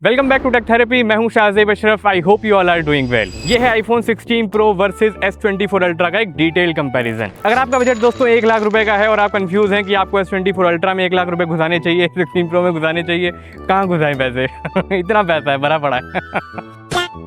Welcome back to tech therapy. मैं हूं Shahzeb Ashraf. I hope you all are doing well. ये है iPhone 16 pro versus S24 ultra का एक डिटेल कंपैरिजन। अगर आपका बजट दोस्तों 1 लाख रुपए का है और आप कंफ्यूज हैं कि आपको S24 अल्ट्रा में 1 लाख रुपए घुसाने चाहिए, 16 प्रो में घुसाने चाहिए, कहाँ घुसाएं पैसे इतना पैसा है, भरा पड़ा है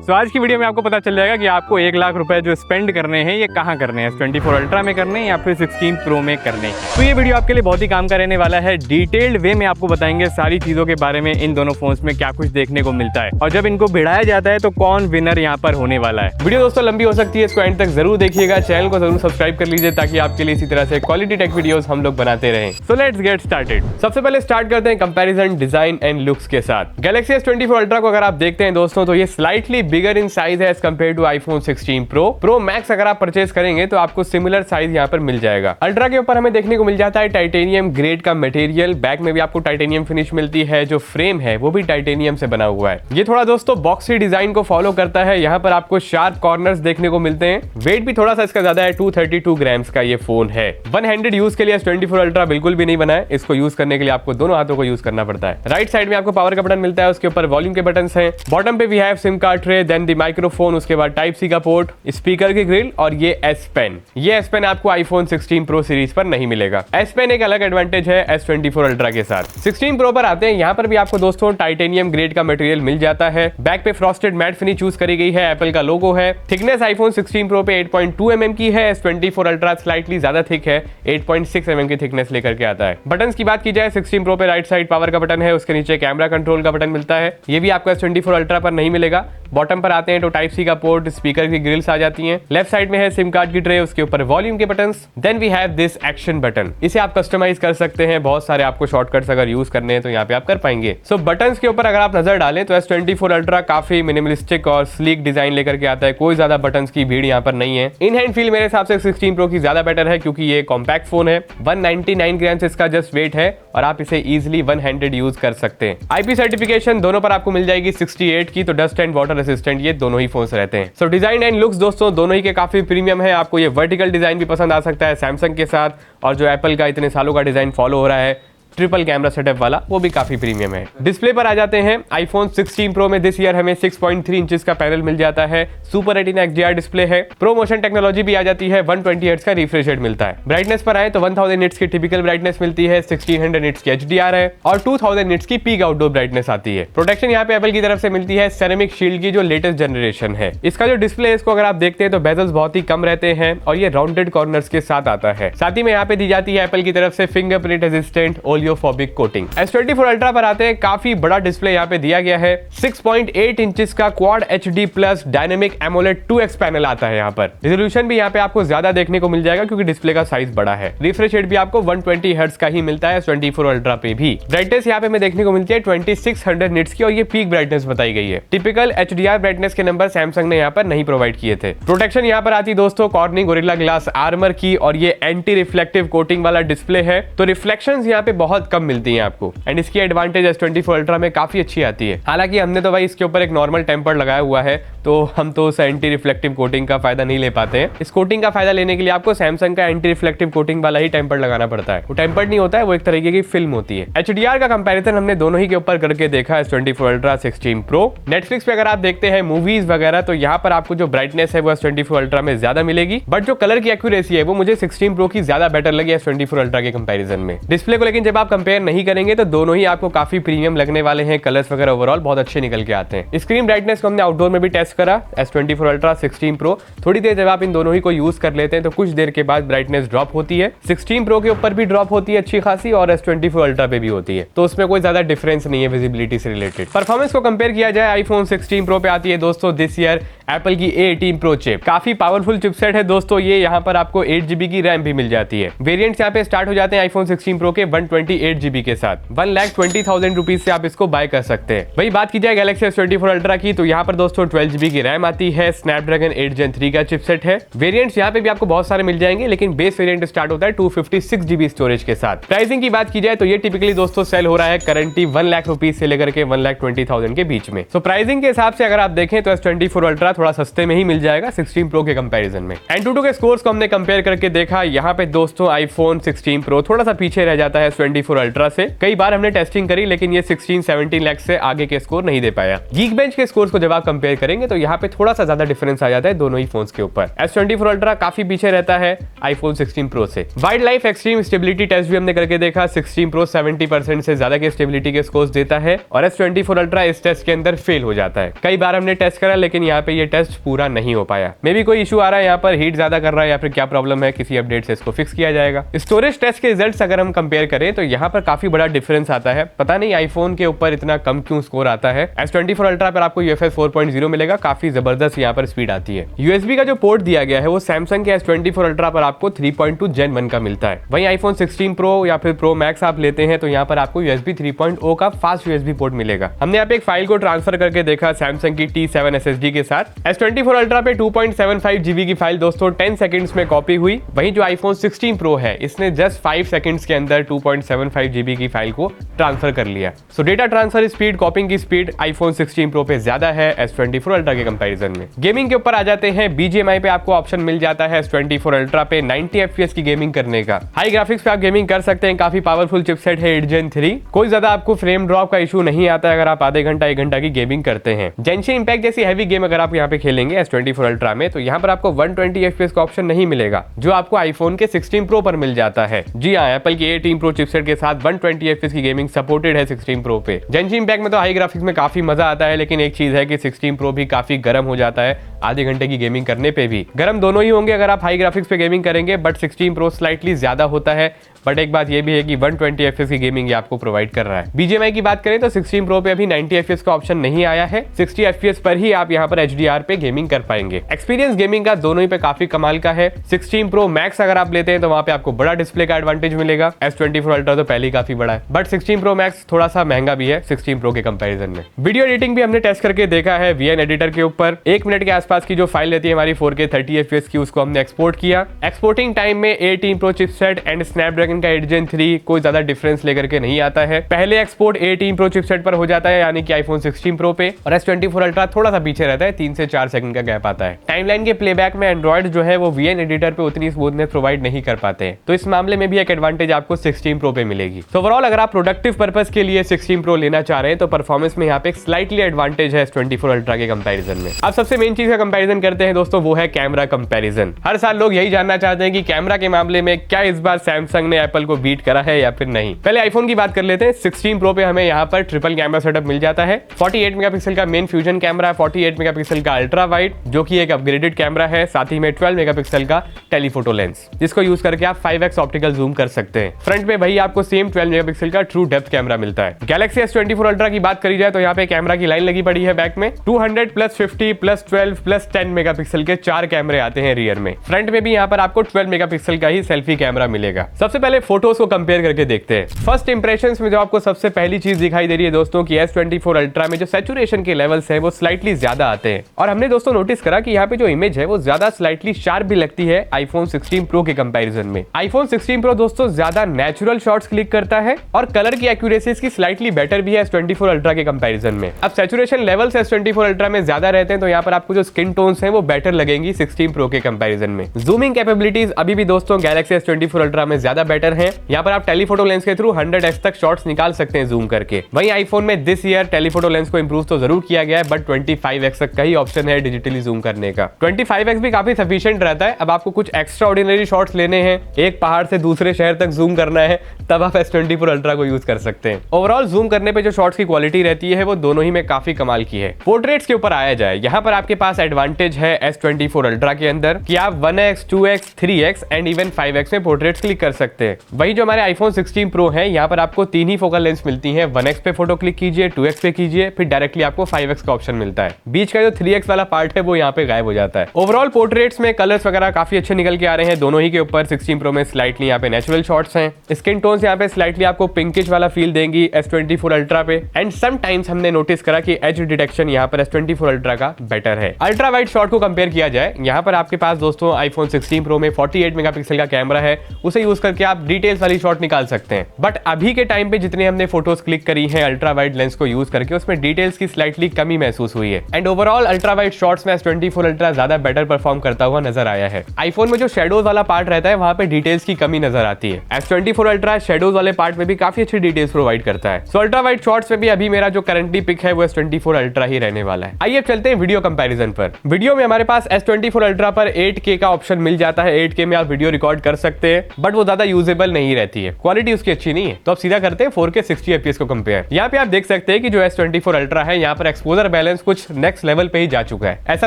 तो आज की वीडियो में आपको पता चल जाएगा कि आपको 1 लाख रुपए जो स्पेंड करने हैं ये कहाँ करने हैं, S24 अल्ट्रा में करने हैं या फिर 16 प्रो में करने हैं। तो ये वीडियो आपके लिए बहुत ही काम का रहने वाला है। डिटेल्ड वे में आपको बताएंगे सारी चीजों के बारे में, इन दोनों फोन्स में क्या कुछ देखने को मिलता है और जब इनको भिड़ाया जाता है तो कौन विनर यहाँ पर होने वाला है। वीडियो दोस्तों लंबी हो सकती है, इसको एंड तक जरूर देखिएगा। चैनल को जरूर सब्सक्राइब कर लीजिए ताकि आपके लिए इसी तरह से क्वालिटी टेक वीडियोस हम लोग बनाते रहें। So let's get started. सबसे पहले स्टार्ट करते हैं कंपैरिजन डिजाइन एंड लुक्स के साथ। गैलेक्सी S24 अल्ट्रा को अगर आप देखते हैं दोस्तों तो ये स्लाइटली बिगर इन साइज है as compare to iPhone 16 pro max. अगर आप परचेज करेंगे तो आपको सिमिलर साइज यहाँ पर मिल जाएगा। अल्ट्रा के ऊपर हमें देखने को मिल जाता है टाइटेनियम ग्रेड का मटेरियल। बैक में भी आपको टाइटेनियम फिनिश मिलती है। जो फ्रेम है वो भी टाइटेनियम से बना हुआ है। ये थोड़ा दोस्तों बॉक्सी डिजाइन को फॉलो करता है। यहाँ पर आपको शार्प कॉर्नर्स देखने को मिलते हैं। वेट भी थोड़ा सा इसका ज्यादा है, 232 ग्राम्स का ये फोन है। वन हैंडेड यूज के लिए S24 अल्ट्रा बिल्कुल भी नहीं बना है। इसको यूज करने के लिए आपको दोनों हाथों को यूज करना पड़ता है। राइट साइड में आपको पावर का बटन मिलता है, उसके ऊपर वॉल्यूम के बटन है। बॉटम पे we have SIM card tray, then the microphone, उसके बाद टाइप सी का पोर्ट, स्पीकर की ग्रिल और ये S पेन। ये S पेन आपको आईफोन 16 प्रो सीरीज पर नहीं मिलेगा। S पेन एक अलग एडवांटेज है S24 अल्ट्रा के साथ। 16 प्रो पर आते हैं, यहाँ पर भी आपको दोस्तों टाइटेनियम ग्रेड का मटेरियल मिल जाता है। बैक पे फ्रॉस्टेड मैट फिनिश चूज करी गई है, एप्पल का लोगो है। थिकनेस आईफोन 16 प्रो पे 8.2 mm की है। S24 अल्ट्रा स्लाइटली ज्यादा थिक है, 8.6 mm की थिकनेस लेकर के आता है। बटन की बात की जाए 16 प्रो पे राइट साइड पावर का बटन है, उसके नीचे कैमरा कंट्रोल का बटन मिलता है। ये भी आपको S24 अल्ट्रा पर नहीं मिलेगा। बॉटम पर आते हैं तो टाइप सी का पोर्ट, स्पीकर की ग्रिल्स आ जाती हैं। लेफ्ट साइड में है सिम कार्ड की ट्रे, उसके ऊपर वॉल्यूम के buttons. Then we have this action button. इसे आप कस्टमाइज कर सकते हैं। बहुत सारे आपको शॉर्टकट्स अगर यूज करने हैं तो यहाँ पे आप कर पाएंगे। सो बटन्स के ऊपर अगर आप नजर डालें तो S24 अल्ट्रा काफी मिनिमलिस्टिक और स्लीक डिजाइन लेकर के आता है। कोई ज्यादा बटन्स की भीड़ यहाँ पर नहीं है। इन हैंड फील मेरे हिसाब से 16 प्रो की ज्यादा बेटर है क्योंकि ये कॉम्पैक्ट फोन है। 199 ग्राम्स इसका जस्ट वेट है और आप इसे इजिली वन हैंडेड यूज कर सकते हैं। IP सर्टिफिकेशन दोनों पर आपको मिल जाएगी 68 की, तो डस्ट एंड वाटर रेसिस्टेंट ये दोनों ही फोन्स रहते हैं। सो डिजाइन एंड लुक्स दोस्तों दोनों ही के काफी प्रीमियम है। आपको ये वर्टिकल डिजाइन भी पसंद आ सकता है सैमसंग के साथ, और जो एप्पल का इतने सालों का डिजाइन फॉलो हो रहा है ट्रिपल कैमरा सेटअप वाला, वो भी काफी प्रीमियम है। डिस्प्ले पर आ जाते हैं। आईफोन 16 प्रो में दिस ईयर हमें 6.3 इंचेस का पैनल मिल जाता है। सुपर रेटिना XDR डिस्प्ले है। प्रो मोशन टेक्नोलॉजी भी आ जाती है। 120 हर्ट्ज का रिफ्रेश रेट मिलता है। ब्राइटनेस पर आए तो 1000 निट्स की टिपिकल ब्राइटनेस मिलती है, 1600 निट्स की HDR है और 2000 निट्स की पीक आउटडोर ब्राइटनेस आती है। प्रोटेक्शन यहाँ पे एप्पल की तरफ से मिलती है सेरेमिक शील्ड की, जो लेटेस्ट जनरेशन है। इसका जो डिस्प्ले है इसको अगर आप देखते हैं तो बेजल्स बहुत ही कम रहते हैं और ये राउंडेड कॉर्नर्स के साथ आता है। साथ ही में यहाँ पे दी जाती है एप्पल की तरफ से fingerprint resistant oleophobic coating. S24 ultra पर आते हैं, काफी बड़ा डिस्प्ले यहाँ पे दिया गया है। 6.8 इंचेस का quad HD plus dynamic AMOLED 2X panel आता है। यहाँ पर रिजोल्यूशन भी यहाँ पे आपको ज्यादा देखने को मिल जाएगा क्योंकि डिस्प्ले का साइज बड़ा है। रिफ्रेश रेट भी आपको 120 हर्ट्ज का ही मिलता है S24 अल्ट्रा पे भी। ब्राइटनेस यहाँ पे हमें देखने को मिलती है 2600 निट्स की और ये पीक ब्राइटनेस बताई गई है। टिपिकल HDR ब्राइटनेस के नंबर सैमसंग ने यहाँ पर नहीं प्रोवाइड किए थे। प्रोटेक्शन यहाँ पर आती दोस्तों कॉर्निंग गोरिल्ला ग्लास आर्मर की, और ये एंटी रिफ्लेक्टिव कोटिंग वाला डिस्प्ले है, तो रिफ्लेक्शंस यहाँ पे बहुत कम मिलती है आपको। एंड इसकी एडवांटेज S24 अल्ट्रा में काफी अच्छी आती है। हालांकि हमने तो भाई इसके ऊपर एक नॉर्मल टेम्पर लगाया हुआ है, तो हम तो उस एंटी रिफ्लेक्टिव कोटिंग का फायदा नहीं ले पाते हैं। इस कोटिंग का फायदा लेने के लिए आपको सैमसंग का एंटी रिफ्लेक्टिव कोटिंग वाला ही टेम्पर लगाना पड़ता है। वो टेम्पर्ड नहीं होता है, वो एक तरीके की फिल्म होती है। HDR का कंपैरिजन हमने दोनों ही के ऊपर करके देखा है, S24 अल्ट्रा 16 प्रो। नेटफ्लिक्स पे अगर आप देखते हैं मूवीज वगैरह तो यहाँ पर आपको जो ब्राइटनेस है वो S24 अल्ट्रा में ज्यादा मिलेगी, बट जो कलर की एक्यूरेसी है वो मुझे 16 प्रो की ज्यादा बेटर लगी S24 अल्ट्रा के कंपैरिजन में। डिस्प्ले को लेकिन जब आप कंपेयर नहीं करेंगे तो दोनों ही आपको काफी प्रीमियम लगने वाले हैं। कलर्स वगैरह ओवरऑल बहुत अच्छे निकल के आते हैं। स्क्रीन ब्राइटनेस को हमने आउटडोर में भी टेस्ट करा S24 अल्ट्रा 16 प्रो। थोड़ी देर जब आप इन दोनों ही को यूज कर लेते हैं तो कुछ देर के बाद ब्राइटनेस ड्रॉप होती है। 16 प्रो के ऊपर भी ड्रॉप होती है अच्छी खासी, और S24 अल्ट्रा पे भी होती है, तो उसमें कोई ज्यादा डिफरेंस नहीं है विजिबिलिटी से रिलेटेड। परफॉर्मेंस को कंपेयर किया जाए आईफोन 16 प्रो पे आती है दोस्तों दिस ईयर एप्पल की A18 प्रो चिप। काफी पावरफुल चिपसेट है दोस्तों ये। यहाँ पर आपको 8GB की रैम भी मिल जाती है। वेरिएंट्स यहाँ पे स्टार्ट हो जाते हैं आईफोन 16 प्रो के 128GB के साथ। 1,20,000 रुपीज से आप इसको बाय कर सकते हैं। वही बात की जाए गैलेक्सी S24 अल्ट्रा की तो यहाँ पर दोस्तों 12GB की रैम आती है। स्नैपड्रैगन 8 Gen 3 का चिपसेट है। वेरिएंट्स यहाँ पे भी आपको बहुत सारे मिल जाएंगे, लेकिन बेस वेरिएंट स्टार्ट होता है 256GB स्टोरेज के साथ। प्राइसिंग की बात की जाए तो ये टिपिकली दोस्तों सेल हो रहा है करंटली 1 लाख रुपीज से लेकर के 1,20,000 के बीच में। सो प्राइसिंग के हिसाब से अगर आप देखें तो S24 अल्ट्रा थोड़ा सस्ते में ही मिल जाएगा 16 प्रो के कंपैरिजन में। Antutu के स्कोर्स को हमने कंपेयर करके देखा। यहाँ पे दोस्तों आईफोन 16 प्रो थोड़ा सा पीछे रह जाता है S24 Ultra से। कई बार हमने टेस्टिंग करी लेकिन ये 16-17 लाख से आगे के स्कोर नहीं दे पाया। Geekbench के स्कोर्स को जब आप कंपेयर करेंगे तो यहाँ पे थोड़ा सा ज्यादा डिफरेंस आ जाता है दोनों ही फोन्स के ऊपर। S24 Ultra काफी पीछे रहता है iPhone 16 Pro से। Wildlife extreme stability test भी हमने करके देखा, 16 Pro 70% से ज्यादा के स्टेबिलिटी के स्कोर्स देता है और S24 Ultra इस टेस्ट के अंदर फेल हो जाता है। कई बार हमने टेस्ट करा लेकिन यहाँ पे ये टेस्ट पूरा नहीं हो पाया। मे भी कोई इशू आ रहा है, यहाँ पर हीट ज्यादा कर रहा है या फिर क्या प्रॉब्लम है, किसी अपडेट से इसको फिक्स किया जाएगा। स्टोरेज टेस्ट के रिजल्ट्स अगर हम कंपेयर करें तो यहाँ पर काफी बड़ा डिफरेंस आता है। पता नहीं आईफोन के ऊपर इतना कम क्यों स्कोर आता है। S24 Ultra पर आपको UFS 4.0 मिलेगा, काफी जबरदस्त यहाँ पर स्पीड आती है। USB का जो पोर्ट दिया गया है वो सैमसंग के S24 Ultra पर आपको 3.2 Gen 1 का मिलता है। वहीं iPhone 16 Pro या फिर Pro Max आप लेते हैं तो यहाँ पर आपको USB 3.0 का फास्ट USB पोर्ट मिलेगा। हमने यहाँ पे एक फाइल को ट्रांसफर करके देखा सैमसंग की T7 SSD के साथ। S24 Ultra पे 2.75 GB की फाइल दोस्तों 10 सेकंड्स में कॉपी हुई। वहीं जो iPhone 16 Pro है इसने जस्ट 5 सेकंड्स के अंदर 2.75 GB की फाइल को ट्रांसफर कर लिया। सो डेटा ट्रांसफर स्पीड, कॉपिंग की स्पीड iPhone 16 Pro पे ज्यादा है S24 Ultra के कंपैरिजन में। गेमिंग के ऊपर आ जाते हैं, BGMI पे आपको ऑप्शन मिल जाता है S24 Ultra पे 90 FPS की गेमिंग करने का। हाई ग्राफिक्स पे आप गेमिंग कर सकते हैं, काफी पावरफुल चिपसेट है 8 Gen 3। कोई ज्यादा आपको फ्रेम ड्रॉप का इशू नहीं आता है अगर आप आधे घंटा 1 घंटा की गेमिंग करते हैं। जेंशिन इंपैक्ट जैसी हैवी गेम अगर आप यहाँ पे खेलेंगे S24 Ultra में तो यहाँ पर आपको 120 FPS का ऑप्शन नहीं मिलेगा जो आपको iPhone के 16 Pro पर मिल जाता है। जी हाँ, एप्पल की A18 Pro चिपसेट के साथ 120 FPS की गेमिंग सपोर्टेड है 16 Pro पे। जेंशिन इंपैक्ट में तो हाई ग्राफिक्स में काफी मजा आता है लेकिन एक चीज है कि 16 Pro भी काफी गर्म हो जाता है आधे घंटे की गेमिंग करने पे भी। गर्म दोनों ही होंगे अगर आप हाई ग्राफिक्स पे गेमिंग करेंगे, बट 16 Pro स्लाइटली ज्यादा होता है। बट एक बात ये भी है कि 120 FPS की गेमिंग ये आपको प्रोवाइड कर रहा है। BGMI की बात करें तो 16 Pro पे अभी 90 FPS का ऑप्शन नहीं आया है। 60 FPS पर ही आप यहाँ पर HDR पे गेमिंग कर पाएंगे। एक्सपीरियंस गेमिंग का दोनों ही पे काफी कमाल का है। 16 Pro Max अगर आप लेते हैं तो वहाँ पे आपको बड़ा डिस्प्ले का एडवांटेज मिलेगा। S24 Ultra तो पहले ही काफी बड़ा है, बट 16 Pro Max थोड़ा सा महंगा भी है 16 Pro के कंपेरिजन में। वीडियो एडिटिंग भी हमने टेस्ट करके देखा है VN एडिटर के ऊपर। 1 मिनट के आसपास की जो फाइल रहती है हमारी 4K 30 FPS की, उसको हमने एक्सपोर्ट किया। एक्सपोर्टिंग टाइम में A18 Pro chipset and Snapdragon का 8 Gen 3 कोई ज्यादा डिफरेंस लेकर के नहीं आता है। पहले एक्सपोर्ट A18 Pro चिपसेट पर हो जाता है यानी कि iPhone 16 Pro पे, और S24 Ultra थोड़ा सा पीछे रहता है, 3 से 4 सेकंड का गैप आता है। टाइमलाइन के प्लेबैक में एंड्रॉइड जो है वो VN एडिटर पे उतनी स्मूथनेस प्रोवाइड नहीं कर पाते हैं, तो इस मामले में भी एक एडवांटेज आपको 16 Pro पे मिलेगी। तो ओवरऑल अगर आप प्रोडक्टिव पर्पस के लिए 16 Pro लेना चाह रहे हैं तो परफॉर्मेंस में यहाँ पे एक स्लाइटली एडवांटेज है S24 Ultra के कंपैरिजन में। अब सबसे मेन चीज का कंपैरिजन करते हैं दोस्तों, वो है कैमरा कंपैरिजन। हर साल लोग यही जानना चाहते हैं कि कैमरा के मामले में क्या इस बार सैमसंग ने एप्पल को बीट करा है या फिर नहीं। पहले आईफोन की बात कर लेते हैं। 16 Pro पे हमें यहाँ पर ट्रिपल कैमरा सेटअप मिल जाता है। 48 मेगापिक्सल का मेन फ्यूजन कैमरा, 48 मेगापिक्सल का अल्ट्रा वाइड जो कि एक अपग्रेडेड कैमरा है, साथ ही में 12 मेगापिक्सल का टेलीफोटो लेंस जिसको यूज करके आप 5x ऑप्टिकल जूम कर सकते हैं। फ्रंट पे भाई आपको सेम 12 मेगापिक्सल का ट्रू डेप्थ कैमरा मिलता है। गैलेक्सी S24 Ultra की बात करी जाए तो यहाँ पे कैमरा की लाइन लगी पड़ी है बैक में। 200 + 50 + 12 + 10 मेगापिक्सल के 4 कैमरे आते हैं रियर में। फ्रंट में भी यहाँ पर आपको 12 मेगापिक्सल का ही सेल्फी कैमरा मिलेगा। सबसे पहले फोटोज को कंपेयर करके देखते हैं। फर्स्ट इंप्रेशंस में जो आपको सबसे पहली चीज दिखाई दे रही है दोस्तों कि S24 Ultra में जो सैचुरेशन के लेवल्स हैं वो स्लाइटली ज्यादा आते हैं, और हमने दोस्तों नोटिस करा कि यहाँ पे जो इमेज है वो ज्यादा स्लाइटली शार्प भी लगती है iPhone 16 Pro के कंपैरिजन में। iPhone 16 Pro दोस्तों ज्यादा नेचुरल शॉट्स क्लिक करता है और कलर की एक्यूरेसी इसकी स्लाइटली बेटर भी है S24 Ultra के कंपैरिजन में। अब सैचुरेशन लेवल्स S24 Ultra में ज्यादा रहते हैं तो यहाँ पर आपको जो स्किन टोन्स हैं वो बेटर लगेंगी 16 Pro के कंपैरिजन में। जूमिंग कैपेबिलिटीज अभी भी दोस्तों Galaxy S24 Ultra में ज्यादा बेटर है। यहाँ पर आप टेलीफोटो लेंस के थ्रू 100x तक शॉट्स निकाल सकते हैं जूम करके। वहीं आईफोन में दिस ईयर टेलीफोटो लेंस को इंप्रूव तो जरूर किया गया है, बट 25x तक का ही ऑप्शन है डिजिटली जूम करने का। 25x भी काफी सफिशिएंट रहता है। अब आपको कुछ एक्स्ट्रा ऑर्डिनरी शॉट्स लेने हैं, एक पहाड़ से दूसरे शहर तक जूम करना है, तब आप S24 Ultra को यूज कर सकते हैं। ओवरऑल जूम करने पे जो शॉट्स की क्वालिटी रहती है वो दोनों ही में काफी कमाल की है। पोर्ट्रेट्स के ऊपर आया जाए, यहाँ पर आपके पास एडवांटेज है S24 Ultra के अंदर कि आप 1x, 2x, 3x and even 5x में पोर्ट्रेट्स क्लिक कर सकते हैं। वही जो हमारे iPhone 16 Pro है, यहाँ पर आपको 3 ही फोकल लेंस मिलती है। 1x पे फोटो क्लिक कीजिए, 2x पे कीजिए, फिर डायरेक्टली आपको 5x का ऑप्शन मिलता है। बीच का जो 3x वाला पार्ट है वो यहाँ पे गायब हो जाता है। ओवरऑल पोर्ट्रेट्स में कलर्स वगैरह काफी अच्छे निकल के आ रहे हैं दोनों ही के ऊपर। 16 Pro में स्लाइटली यहाँ पे नेचुरल शॉट्स हैं। स्किन टोन्स यहाँ पे स्लाइटली आपको पिंकिश वाला फील देंगी S24 Ultra पे। एंड समटाइम्स हमने नोटिस करा कि एज डिटेक्शन यहाँ पर S24 Ultra का बेटर है। अल्ट्रा वाइड शॉट को कंपेयर किया जाए, यहाँ पर आपके पास दोस्तों iPhone 16 Pro में 48 मेगापिक्सल का कैमरा है, उसे यूज करके आप डिटेल्स वाली शॉट निकाल सकते हैं। बट अभी के टाइम पे जितने हमने फोटोज क्लिक करी है अल्ट्रा वाइड लेंस को यूज करके, उसमें डिटेल्स की स्लाइटली कमी महसूस हुई है। And overall ultra wide shots में S24 Ultra ज्यादा बेटर परफॉर्म करता हुआ नजर आया है। आईफोन में जो शेडोज वाला पार्ट रहता है वहां पे डिटेल्स की कमी नजर आती है। S24 Ultra शेडोज वाले पार्ट में भी काफी अच्छी डिटेल्स प्रोवाइड करता है। सो अल्ट्रा वाइड शॉट्स में भी अभी मेरा जो करंटली पिक है वो S24 अल्ट्रा ही रहने वाला है। आइए चलते हैं वीडियो कंपैरिजन पर। वीडियो में हमारे पास S24 अल्ट्रा पर 8K का ऑप्शन मिल जाता है। 8K में आप वीडियो रिकॉर्ड कर सकते हैं, बट वो ज्यादा यूजेबल नहीं रहती है, क्वालिटी उसकी अच्छी नहीं है। तो अब सीधा करते हैं 4K 60 FPS को कंपेयर। यहाँ पे आप देख सकते हैं कि जो S24 अल्ट्रा है, यहाँ पर एक्सपोजर बैलेंस कुछ नेक्स्ट लेवल पे ही जा चुका है। ऐसा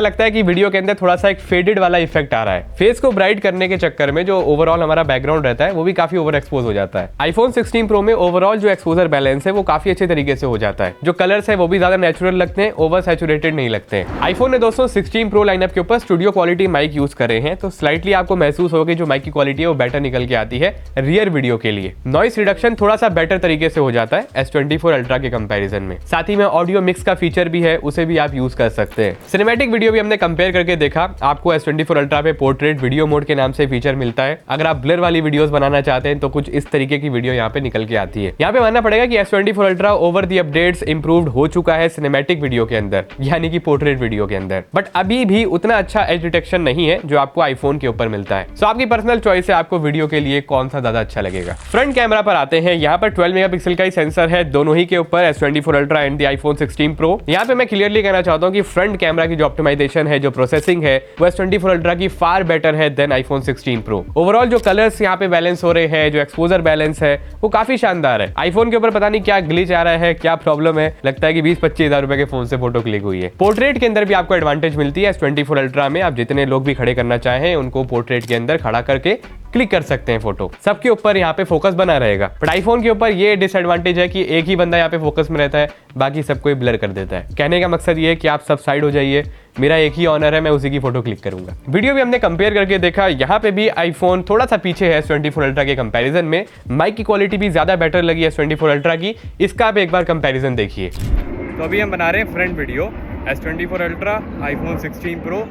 लगता है कि वीडियो के अंदर थोड़ा सा एक फेडेड वाला इफेक्ट आ रहा है। फेस को ब्राइट करने के चक्कर में जो ओवरऑल हमारा बैकग्राउंड रहता है वो भी काफी ओवर एक्सपोज हो जाता है। iPhone 16 Pro में ओवरऑल जो एक्सपोजर बैलेंस है वो काफी अच्छे तरीके से हो जाता है। जो कलर्स है वो भी ज्यादा नेचुरल लगते हैं, ओवर सैचुरेटेड नहीं लगते हैं। iPhone ने दोस्तों 16 Pro लाइनअप के ऊपर स्टूडियो क्वालिटी माइक यूज करे हैं, तो स्लाइटली आपको महसूस होगा कि जो माइक की क्वालिटी है वो बेटर निकल के आती है रियर वीडियो के लिए। नॉइस रिडक्शन थोड़ा सा बेटर तरीके से हो जाता है S24 अल्ट्रा के कंपैरिजन में। साथ ही में ऑडियो मिक्स का फीचर भी है, उसे भी आप यूज कर सकते हैं। सिनेमैटिक वीडियो भी हमने कंपेयर करके देखा, आपको S24 अल्ट्रा पे पोर्ट्रेट वीडियो मोड के नाम से फीचर मिलता है। अगर आप ब्लर वाली वीडियोस बनाना चाहते हैं तो कुछ इस तरीके की वीडियो यहाँ पे निकल के आती है। यहाँ पे मानना पड़ेगा कि S24 ultra over the updates improved हो चुका है सिनेमैटिक वीडियो के अंदर, यानी कि पोर्ट्रेट वीडियो के अंदर, बट अभी भी उतना अच्छा एज डिटेक्शन नहीं है जो आपको आईफोन के ऊपर मिलता है। सो आपकी पर्सनल चॉइस है आपको वीडियो के लिए कौन सा ज्यादा अच्छा लगेगा। फ्रंट कैमरा पर आते हैं। यहाँ पर 12 मेगापिक्सल का ही सेंसर है दोनों ही के ऊपर, S24 ultra and the iPhone 16 Pro। यहाँ पे मैं क्लियरली कहना चाहता हूँ कि फ्रंट कैमरा की जो ऑप्टिमाइजेशन है, जो प्रोसेसिंग है, वो S24 अल्ट्रा की फार बेटर है देन iPhone 16 Pro। ओवरऑल जो कलर्स यहाँ पे बैलेंस हो रहे हैं, जो एक्सपोजर बैलेंस है वो काफी शानदार है। आईफोन के ऊपर पता नहीं क्या ग्लिच आ रहा है, क्या प्रॉब्लम है, लगता है कि 20-25 हजार रुपए के फोन से फोटो क्लिक हुई है। पोर्ट्रेट के अंदर भी आपको एडवांटेज मिलती है S24 अल्ट्रा में। आप जितने लोग भी खड़े करना चाहें उनको पोर्ट्रेट के अंदर खड़ा करके क्लिक कर सकते हैं फोटो, सबके ऊपर यहाँ पे फोकस बना रहेगा। बट आईफोन के ऊपर ये डिसएडवांटेज है कि एक ही बंदा यहाँ पे फोकस में रहता है, बाकी सबको ब्लर कर देता है। कहने का मकसद ये है कि आप सब साइड हो जाइए, मेरा एक ही ऑनर है, मैं उसी की फोटो क्लिक करूंगा। वीडियो भी हमने कंपेयर करके देखा, यहाँ पे भी आईफोन थोड़ा सा पीछे है S24 अल्ट्रा के कंपैरिजन में। माइक की क्वालिटी भी ज्यादा बेटर लगी S24 अल्ट्रा की, इसका आप एक बार कंपैरिजन देखिए। तो अभी हम बना रहे हैं front video, S24 ultra, iPhone 16 Pro,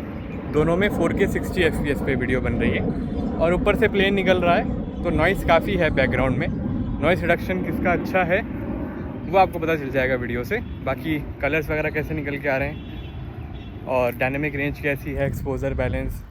दोनों में 4K 60 FPS पे वीडियो बन रही है और ऊपर से प्लेन निकल रहा है, तो नॉइस काफ़ी है बैकग्राउंड में। नॉइस रिडक्शन किसका अच्छा है वो आपको पता चल जाएगा वीडियो से। बाकी कलर्स वगैरह कैसे निकल के आ रहे हैं और डायनेमिक रेंज कैसी है, एक्सपोजर बैलेंस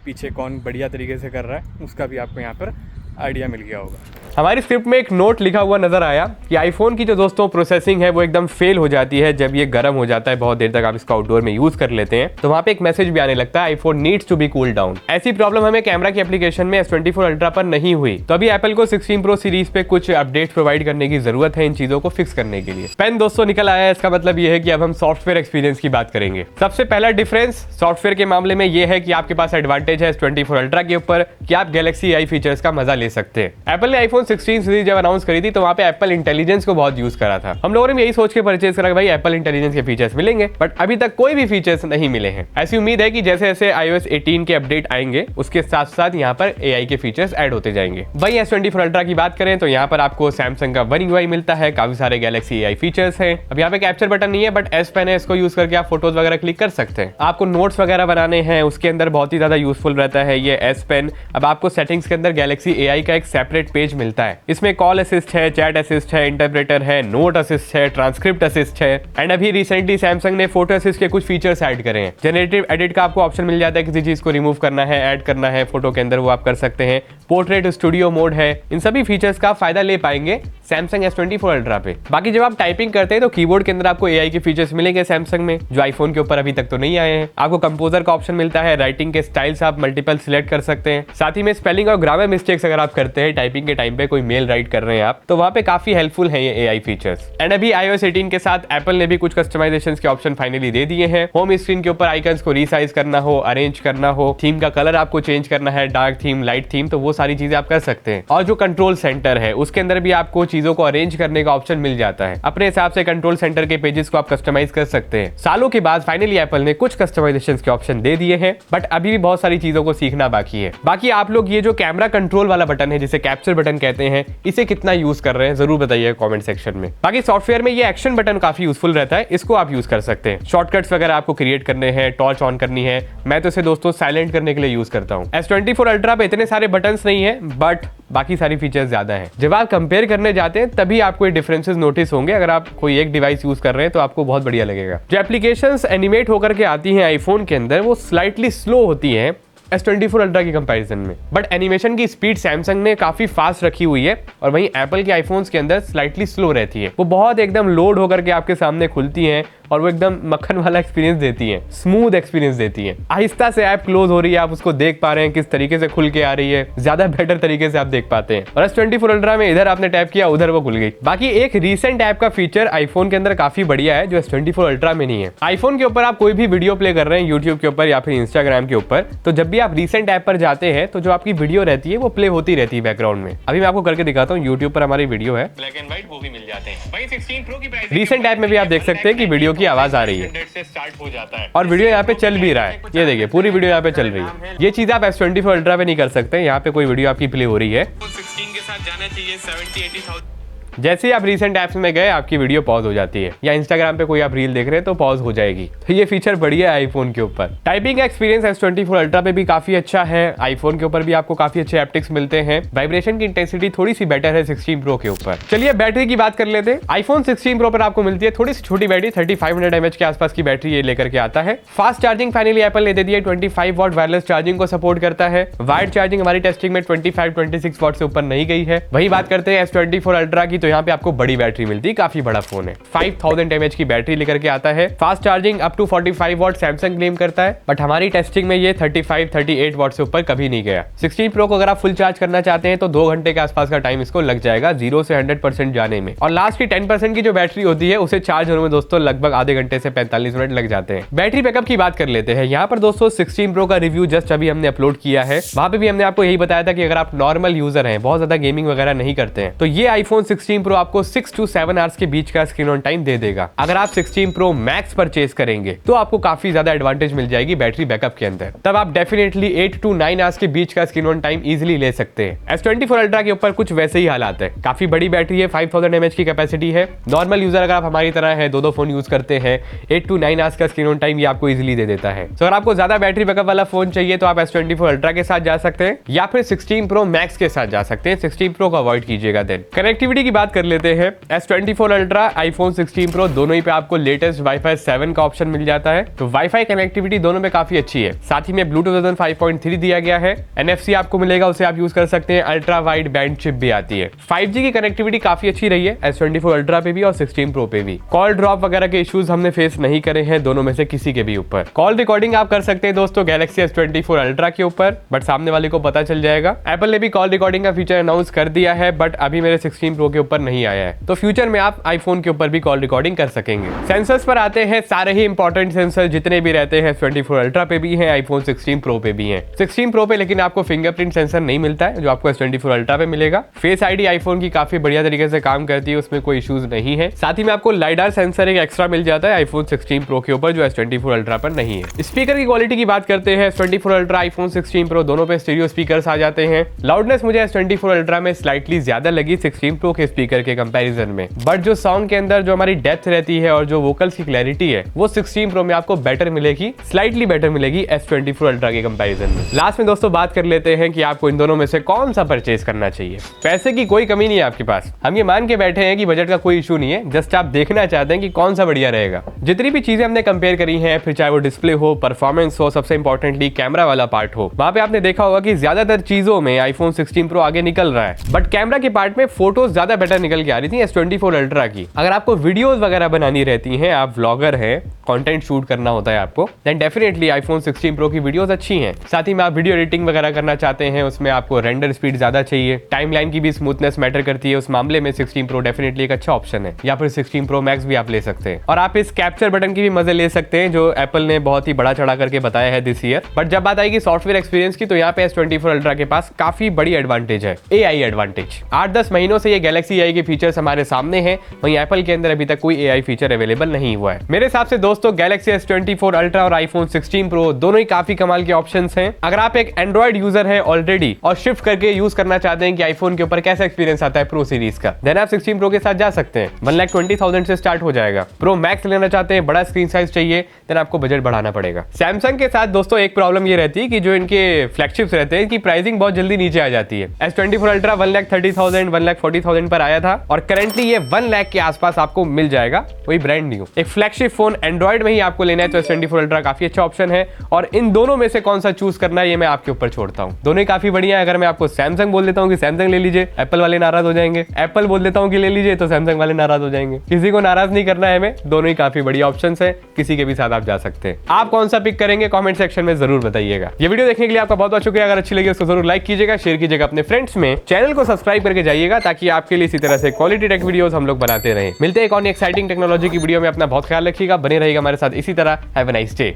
पीछे कौन बढ़िया तरीके से कर रहा है, उसका भी आपको यहाँ पर आइडिया मिल गया होगा। हमारी स्क्रिप्ट में एक नोट लिखा हुआ नजर आया कि आईफोन की जो दोस्तों प्रोसेसिंग है वो एकदम फेल हो जाती है जब ये गर्म हो जाता है, बहुत देर तक आप इसको आउटडोर में यूज कर लेते हैं, तो वहाँ पे एक मैसेज भी आने लगता है iPhone needs to be cool down. ऐसी प्रॉब्लम हमें कैमरा की एप्लीकेशन में S24 अल्ट्रा पर नहीं हुई, तो अभी एप्पल को 16 Pro सीरीज पे कुछ अपडेट प्रोवाइड करने की जरूरत है इन चीजों को फिक्स करने के लिए। पेन दोस्तों निकल आया है, इसका मतलब ये है कि अब हम सॉफ्टवेयर एक्सपीरियंस की बात करेंगे। सबसे पहला डिफरेंस सॉफ्टवेयर के मामले में ये है कि आपके पास एडवांटेज है S24 अल्ट्रा के ऊपर कि आप गैलेक्सी AI फीचर्स का मजा ले सकते हैं। एप्पल ने iPhone 16 सीरीज जब अनाउंस करी थी तो वहाँ पे एप्पल इंटेलिजेंस को बहुत यूज करा था। हम लोगों ने यही सोच के परचेज करा कि भाई एप्पल इंटेलिजेंस के फीचर्स मिलेंगे, बट अभी तक कोई भी फीचर्स नहीं मिले हैं। ऐसी उम्मीद है कि जैसे जैसे iOS 18 के अपडेट आएंगे उसके साथ साथ यहाँ पर AI के फीचर्स ऐड होते जाएंगे। वही S24 अल्ट्रा की बात करें तो यहाँ पर आपको सैमसंग का One UI मिलता है, काफी सारे गैलेक्सी AI फीचर्स हैं। अब यहाँ पे कैप्चर बटन नहीं है, बट S पेन है, इसको यूज करके आप फोटोज वगैरह क्लिक कर सकते हैं। आपको नोट्स वगैरह बनाने हैं उसके अंदर बहुत ही ज्यादा यूजफुल रहता है ये S पेन। अब आपको सेटिंग्स के अंदर गैलेक्सी AI का एक सेपरेट पेज मिलता है, इसमें कॉल असिस्ट है, चैट असिस्ट है, इंटरप्रेटर है, नोट असिस्ट है, ट्रांसक्रिप्ट असिस्ट है, एंड अभी रिसेंटली सैमसंग ने फोटो असिस्ट के कुछ फीचर्स ऐड करे हैं। जनरेटिव एडिट का आपको ऑप्शन मिल जाता है, किसी चीज को रिमूव करना है, ऐड करना है फोटो के अंदर वो आप कर सकते हैं। पोर्ट्रेट स्टूडियो मोड है, इन सभी फीचर्स का फायदा ले पाएंगे सैमसंग S24 अल्ट्रा पे। बाकी जब आप टाइपिंग करते हैं तो कीबोर्ड के अंदर आपको AI के फीचर्स मिलेंगे सैमसंग में, जो आईफोन के ऊपर अभी तक तो नहीं आए हैं। आपको कंपोजर का ऑप्शन मिलता है, राइटिंग के स्टाइल्स आप मल्टीपल सिलेक्ट कर सकते हैं। साथ ही में स्पेलिंग और ग्रामर मिस्टेक्स अगर आप करते हैं टाइपिंग के टाइम पे, कोई मेल राइट कर रहे हैं आप, तो वहाँ पे काफी हेल्पफुल है ये AI फीचर्स। एंड अभी iOS 18 के साथ एप्पल ने भी कुछ कस्टमाइजेशन के ऑप्शन फाइनली दे दिए हैं। होम स्क्रीन के ऊपर आइकन्स को रीसाइज करना हो, अरेंज करना हो, थीम का कलर आपको चेंज करना है, डार्क थीम, लाइट थीम, तो वो सारी चीजें आप कर सकते हैं। और जो कंट्रोल सेंटर है उसके अंदर भी आपको चीजों को अरेंज करने का ऑप्शन मिल जाता है। अपने हिसाब से कंट्रोल सेंटर के पेजेस को आप कस्टमाइज कर सकते हैं। सालों के बाद फाइनली एप्पल ने कुछ कस्टमाइजेशन के ऑप्शन दे दिए हैं, बट अभी भी बहुत सारी चीजों को सीखना बाकी है। बाकी आप लोग ये जो कैमरा कंट्रोल वाला बटन है जिसे कैप्चर बटन कहते हैं, इसे कितना यूज कर रहे हैं जरूर बताइए कमेंट सेक्शन में। बाकी सॉफ्टवेयर में ये एक्शन बटन काफी यूजफुल रहता है, इसको आप यूज कर सकते हैं। शॉर्टकट्स वगैरह आपको क्रिएट करने हैं, टॉर्च ऑन करनी है, मैं तो इसे दोस्तों साइलेंट करने के लिए यूज करता हूँ। S24 अल्ट्रा पे इतने सारे बटन्स नहीं है, बट बाकी सारी फीचर्स ज्यादा है। जब आप कंपेयर करने जाते हैं तभी आपको ये डिफरेंसेस नोटिस होंगे। अगर आप कोई एक डिवाइस यूज कर रहे हैं तो आपको बहुत बढ़िया लगेगा। जो एप्लीकेशंस एनिमेट होकर के आती हैं आईफोन के अंदर वो स्लाइटली स्लो होती हैं, S24 अल्ट्रा की कंपैरिजन में। बट एनिमेशन की स्पीड सैमसंग ने काफी फास्ट रखी हुई है और वहीं एप्पल के आईफोन्स के अंदर स्लाइटली स्लो रहती है। वो बहुत एकदम लोड होकर के आपके सामने खुलती हैं और वो एकदम मक्खन वाला एक्सपीरियंस देती है, स्मूथ एक्सपीरियंस देती है। आहिस्ता से ऐप क्लोज हो रही है, आप उसको देख पा रहे हैं किस तरीके से खुल के आ रही है, ज्यादा बेटर तरीके से आप देख पाते हैं। और S24 अल्ट्रा में इधर आपने टैप किया, उधर वो खुल गई। बाकी एक रीसेंट ऐप का फीचर आईफोन के अंदर काफी बढ़िया है जो S24 अल्ट्रा में नहीं है। आईफोन के ऊपर आप कोई भी वीडियो प्ले कर रहे हैं यूट्यूब के ऊपर या फिर इंस्टाग्राम के ऊपर, तो जब भी आप रीसेंट ऐप पर जाते हैं तो जो आपकी वीडियो रहती है वो प्ले होती रहती है बैकग्राउंड में। अभी मैं आपको करके दिखाता हूँ, यूट्यूब पर हमारी वीडियो है, ब्लैक एंड व्हाइट, वो भी मिल जाते हैं। वहीं 16 प्रो की प्राइस रीसेंट ऐप में भी आप देख सकते हैं कि वीडियो की आवाज आ रही है से स्टार्ट हो जाता है और वीडियो यहाँ पे चल भी रहा है। ये देखिए पूरी वीडियो यहाँ पे चल रही है। ये चीज आप S24 अल्ट्रा पे नहीं कर सकते। यहाँ पे कोई वीडियो आपकी प्ले हो रही है, 16 के साथ जाना चाहिए 70-80,000। जैसे ही आप रीसेंट ऐप्स में गए आपकी वीडियो पॉज हो जाती है, या इंस्टाग्राम पे कोई आप रील देख रहे हैं तो पॉज हो जाएगी। तो ये फीचर बढ़िया है आईफोन के ऊपर। टाइपिंग का एक्सपीरियंस S24 अल्ट्रा पे भी काफी अच्छा है। आईफोन के ऊपर भी आपको काफी अच्छे हैप्टिक्स मिलते हैं। वाइब्रेशन की इंटेंसिटी थोड़ी सी बेटर है 16 प्रो के ऊपर। चलिए बैटरी की बात कर लेते हैं। आईफोन 16 प्रो पर आपको मिलती है थोड़ी सी छोटी बैटरी, 3500 mAh के आसपास की बैटरी ये लेकर के आता है। फास्ट चार्जिंग फाइनली एप्पल ने दे दी है, 25 वॉट वायरलेस चार्जिंग को सपोर्ट करता है। वायर्ड चार्जिंग हमारी टेस्टिंग में 25-26 वॉट से ऊपर नहीं गई है। वही बात करते हैं S24 अल्ट्रा की, तो यहाँ पे आपको बड़ी बैटरी मिलती है, काफी बड़ा फोन है। 5000 mAh की बैटरी लेकर के आता है। Fast charging up to 45 watt Samsung claim करता है, बट हमारी टेस्टिंग में ये 35-38 वॉट से ऊपर कभी नहीं गया। 16 प्रो को अगर आप फुल चार्ज करना चाहते हैं तो 2 घंटे के आसपास का टाइम इसको लग जाएगा 0 से 100% जाने में। और लास्ट की 10% की जो बैटरी होती है उसे चार्ज होने में दोस्तों लगभग आधे घंटे से 45 मिनट लग जाते हैं। बैटरी बैकअप की बात कर लेते हैं। यहाँ पर दोस्तों 16 प्रो का रिव्यू जस्ट अभी हमने अपलोड किया है, वहां पे भी हमने आपको यही बताया था कि अगर आप नॉर्मल यूजर हैं, बहुत ज्यादा गेमिंग वगैरह नहीं करते हैं, तो ये आईफोन 16 प्रो आपको 6 to 7 आवर्स के बीच का स्क्रीन ऑन टाइम दे देगा। अगर आप 16 प्रो मैक्स परचेज करेंगे तो आपको काफी ज्यादा एडवांटेज मिल जाएगी बैटरी बैकअप के अंदर। तब आप डेफिनेटली 8 to 9 आवर्स के बीच का स्क्रीन ऑन टाइम इजीली ले सकते हैं। S24 अल्ट्रा के ऊपर कुछ वैसे ही हालात है। काफी बड़ी बैटरी है, 5000 mAh की कैपेसिटी है। नॉर्मल यूजर अगर आप हमारी तरह है, दो फोन यूज करते हैं, 8 to 9 आवर्स का स्क्रीन ऑन टाइम ये आपको इजीली दे देता है। तो अगर आपको ज्यादा बैटरी बैकअप वाला फोन चाहिए तो आप S24 अल्ट्रा के साथ जा सकते हैं या फिर 16 प्रो मैक्स के साथ जा सकते हैं। 16 प्रो को अवॉइड कीजिएगा। देन कनेक्टिविटी की बात कर लेते हैं। S24 अल्ट्रा, आईफोन 16 प्रो दोनों ही पे आपको लेटेस्ट वाईफाई 7 का ऑप्शन मिल जाता है। तो वाईफाई कनेक्टिविटी दोनों में काफी अच्छी है। साथ ही में ब्लूटूथ वर्जन 5.3 दिया गया है। NFC आपको मिलेगा, उसे आप यूज कर सकते हैं। अल्ट्रा वाइड बैंड चिप भी आती है। 5G की कनेक्टिविटी काफी अच्छी रही है S24 अल्ट्रा पे भी और 16 प्रो पे भी। कॉल ड्रॉप वगैरह के इश्यूज हमने फेस नहीं करे हैं दोनों में से किसी के भी ऊपर। कॉल रिकॉर्डिंग आप कर सकते हैं दोस्तों गैलेक्सी S24 अल्ट्रा के ऊपर, बट सामने वाले को पता चल जाएगा। एप्पल ने भी कॉल रिकॉर्डिंग का फीचर अनाउंस कर दिया है, बट अभी मेरे 16 प्रो के ऊपर नहीं आया है। तो फ्यूचर में आप आईफोन के ऊपर भी कॉल रिकॉर्डिंग कर सकेंगे। सेंसर्स पर आते हैं। सारे ही इंपॉर्टेंट सेंसर जितने भी रहते हैं S24 अल्ट्रा पे भी हैं, आईफोन 16 प्रो पे भी हैं। 16 प्रो पे लेकिन आपको फिंगरप्रिंट सेंसर नहीं मिलता है जो आपको S24 अल्ट्रा पे मिलेगा। फेस आईडी आईफोन की काफी बढ़िया तरीके से काम करती है, उसमें कोई इश्यूज नहीं है। साथ ही में आपको लाइडार सेंसर एक एक्स्ट्रा मिल जाता है आईफोन 16 प्रो के ऊपर जो S24 अल्ट्रा पर नहीं है। स्पीकर की क्वालिटी की बात करते हैं। S24 अल्ट्रा, आईफोन 16 प्रो दोनों पे स्टीरियो स्पीकर्स आ जाते हैं। लाउडनेस मुझे S24 अल्ट्रा में स्लाइटली ज्यादा लगी 16 प्रो के स्पीकर के कंपैरिजन में, बट जो सॉन्ग के अंदर जो हमारी डेप्थ रहती है और जो वोकल्स की क्लैरिटी है वो 16 प्रो में आपको बेटर मिलेगी, स्लाइटली बेटर मिलेगी S24 अल्ट्रा के कंपैरिजन में। लास्ट में दोस्तों बात कर लेते हैं कि आपको इन दोनों में से कौन सा परचेज करना चाहिए। पैसे की कोई कमी नहीं है आपके पास, हम ये मान के बैठे हैं कि बजट का कोई इशू नहीं है, जस्ट आप देखना चाहते हैं कि कौन सा बढ़िया रहेगा। जितनी भी चीजें हमने कंपेयर करी हैं, फिर चाहे वो डिस्प्ले हो, परफॉर्मेंस हो, सबसे इंपॉर्टेंटली कैमरा वाला पार्ट हो, वहां पे आपने देखा होगा कि ज्यादातर चीजों में आईफोन 16 प्रो आगे निकल रहा है, बट कैमरा के पार्ट में फोटोज ज्यादा बेटर निकल के आ रही थी S24 अल्ट्रा की। अगर आपको वीडियोस वगैरह बनानी रहती हैं, आप व्लॉगर हैं, कंटेंट शूट करना होता है आपको, देन डेफिनेटली आईफोन 16 प्रो की वीडियोस अच्छी हैं। साथ ही में आप वीडियो एडिटिंग वगैरह करना चाहते हैं, उसमें आपको रेंडर स्पीड ज्यादा चाहिए, टाइमलाइन की भी स्मूथनेस मैटर करती है, उस मामले में 16 प्रो डेफिनेटली एक अच्छा ऑप्शन है। या फिर 16 प्रो मैक्स भी आप ले सकते हैं। और आप इस कैप्चर बटन की भी मजे ले सकते हैं जो एप्पल ने बहुत ही बड़ा चढ़ा करके बताया है दिस ईयर। बट जब बात आएगी सॉफ्टवेयर एक्सपीरियंस की, तो यहाँ पे S24 अल्ट्रा के पास काफी बड़ी एडवांटेज है, AI एडवांटेज। 8-10 महीनों से ये गैलेक्सी AI के फीचर्स हमारे सामने हैं, वहीं एप्पल के अंदर अभी तक कोई AI फीचर अवेलेबल नहीं हुआ है। मेरे हिसाब से दोस्तों गैलेक्सी S24 अल्ट्रा और आईफोन 16 प्रो दोनों ही काफी कमाल के ऑप्शंस हैं। अगर आप एक एंड्रॉइड यूजर है ऑलरेडी और शिफ्ट करके यूज करना चाहते हैं कि आईफोन के ऊपर कैसा एक्सपीरियंस आता है प्रो सीरीज का, देन आप 16 प्रो के साथ जा सकते हैं। 1,20,000 से स्टार्ट हो जाएगा। प्रो मैक्स लेना चाहते हैं, बड़ा स्क्रीन साइज चाहिए, देन आपको बजट बढ़ाना पड़ेगा। सैमसंग के साथ दोस्तों एक प्रॉब्लम ये रहती है कि जो इनके फ्लैगशिप्स रहते हैं, इनकी प्राइसिंग बहुत जल्दी नीचे आ जाती है। S24 अल्ट्रा 1,30,000 1,40,000 पर आया था और करंटली ये 1 लाख के आसपास आपको मिल जाएगा, वही ब्रांड न्यू। एक फ्लैगशिप फोन एंड्रॉइड में ही आपको लेना है तो S24 अल्ट्रा काफी अच्छा ऑप्शन है। और इन दोनों में से कौन सा चूज करना है ये मैं आपके ऊपर छोड़ता हूँ। दोनों ही काफी बढ़िया है। अगर मैं आपको सैमसंग बोल देता हूँ कि सैमसंग ले लीजिए, एप्पल वाले नाराज हो जाएंगे। एप्पल बोल देता हूँ कि ले लीजिए तो सैमसंग वाले नाराज हो जाएंगे। किसी को नाराज नहीं करना है हमें, दोनों ही काफी बढ़िया ऑप्शंस है, किसी के भी साथ आप जा सकते हैं। आप कौन सा पिक करेंगे कमेंट सेक्शन में जरूर बताइएगा। ये वीडियो देखने के लिए आपका बहुत बहुत शुक्रिया। अगर अच्छी लगी उसको जरूर लाइक कीजिएगा, शेयर कीजिएगा अपने फ्रेंड्स में, चैनल को सब्सक्राइब करके जाइएगा ताकि आपके लिए इसी तरह से क्वालिटी टेक वीडियोस हम लोग बनाते रहें। मिलते हैं एक और एक्साइटिंग टेक्नोलॉजी की वीडियो में। अपना बहुत ख्याल रखिएगा, बने रहिएगा हमारे साथ इसी तरह। Have a nice day.